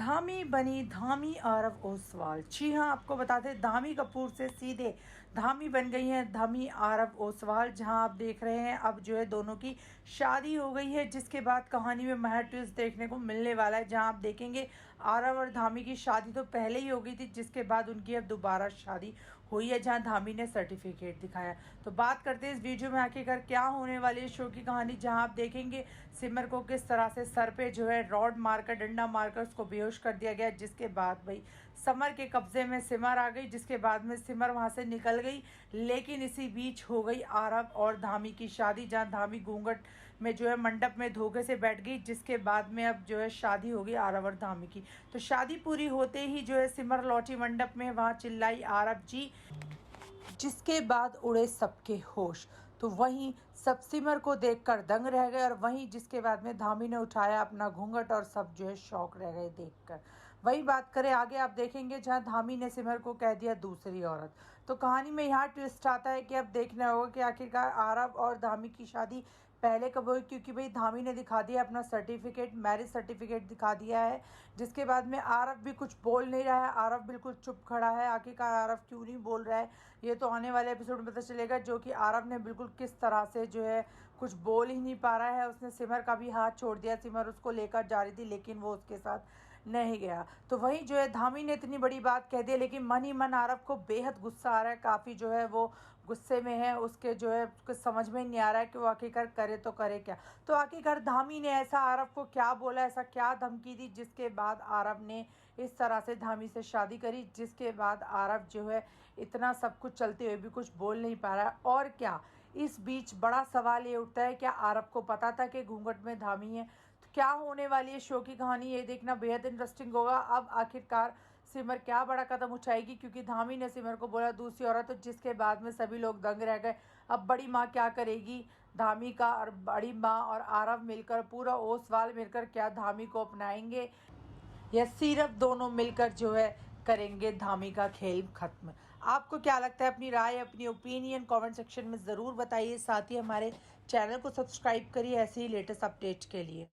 धामी बनी धामी आरव ओसवाल। जी हाँ, आपको बताते हैं धामी कपूर से सीधे धामी बन गई हैं धामी आरव ओसवाल। जहां आप देख रहे हैं अब जो है दोनों की शादी हो गई है, जिसके बाद कहानी में महर ट्विस्ट देखने को मिलने वाला है। जहां आप देखेंगे आरव और धामी की शादी तो पहले ही हो गई थी, जिसके बाद उनकी अब दोबारा शादी हुई है, जहां धामी ने सर्टिफिकेट दिखाया। तो बात करते हैं इस वीडियो में आखिरकार क्या होने वाली है शो की कहानी। जहां आप देखेंगे सिमर को किस तरह से सर पे जो है रॉड मारकर डंडा मारकर उसको बेहोश कर दिया गया, जिसके बाद भाई समर के कब्जे में सिमर आ गई, जिसके बाद में सिमर वहां से निकल गई। लेकिन इसी बीच हो गई आरव और धामी की शादी, जहां धामी घूंघट में जो है मंडप में धोखे से बैठ गई, जिसके बाद में अब जो है शादी हो गई आरव और धामी की। तो शादी पूरी होते ही जो है सिमर लौटी मंडप में, वहां चिल्लाई आरव जी, जिसके बाद उड़े सबके होश। तो वहीं सब सिमर को देखकर दंग रह गए, और वहीं जिसके बाद में धामी ने उठाया अपना घूंघट और सब जो है शौक रह गए देखकर। वही बात करें आगे, आप देखेंगे जहां धामी ने सिमर को कह दिया दूसरी औरत। तो कहानी में यहाँ ट्विस्ट आता है कि अब देखना होगा कि आखिरकार आरव और धामी की शादी पहले कब हुई, क्योंकि भाई धामी ने दिखा दिया अपना सर्टिफिकेट, मैरिज सर्टिफिकेट दिखा दिया है। जिसके बाद में आरव भी कुछ बोल नहीं रहा है, आरव बिल्कुल चुप खड़ा है। आखिरकार आरव क्यों नहीं बोल रहा है, ये तो आने वाले एपिसोड में पता चलेगा। जो कि आरव ने बिल्कुल किस तरह से जो है कुछ बोल ही नहीं पा रहा है। उसने सिमर का भी हाथ छोड़ दिया, सिमर उसको लेकर जा रही थी लेकिन वो उसके साथ नहीं गया। तो वहीं जो है धामी ने इतनी बड़ी बात कह दी, लेकिन मन ही मन आरव को बेहद गुस्सा आ रहा है, काफ़ी जो है वो गुस्से में है। उसके जो है कुछ समझ में नहीं आ रहा है कि वो आखिरकार करे तो करे क्या। तो आखिरकार धामी ने ऐसा आरव को क्या बोला, ऐसा क्या धमकी दी, जिसके बाद आरव ने इस तरह से धामी से शादी करी। जिसके बाद आरव जो है इतना सब कुछ चलते हुए भी कुछ बोल नहीं पा रहा है। और क्या इस बीच बड़ा सवाल ये उठता है, क्या आरव को पता था कि घूंघट में धामी है। तो क्या होने वाली है शो की कहानी, ये देखना बेहद इंटरेस्टिंग होगा। अब आखिरकार सिमर क्या बड़ा कदम उठाएगी, क्योंकि धामी ने सिमर को बोला दूसरी औरत, तो जिसके बाद में सभी लोग दंग रह गए। अब बड़ी माँ क्या करेगी, धामी का और बड़ी माँ और आरव मिलकर, पूरा ओसवाल मिलकर क्या धामी को अपनाएंगे, या सिर्फ दोनों मिलकर जो है करेंगे धामी का खेल खत्म। आपको क्या लगता है, अपनी राय अपनी ओपिनियन कमेंट सेक्शन में ज़रूर बताइए। साथ ही हमारे चैनल को सब्सक्राइब करिए ऐसे ही लेटेस्ट अपडेट के लिए।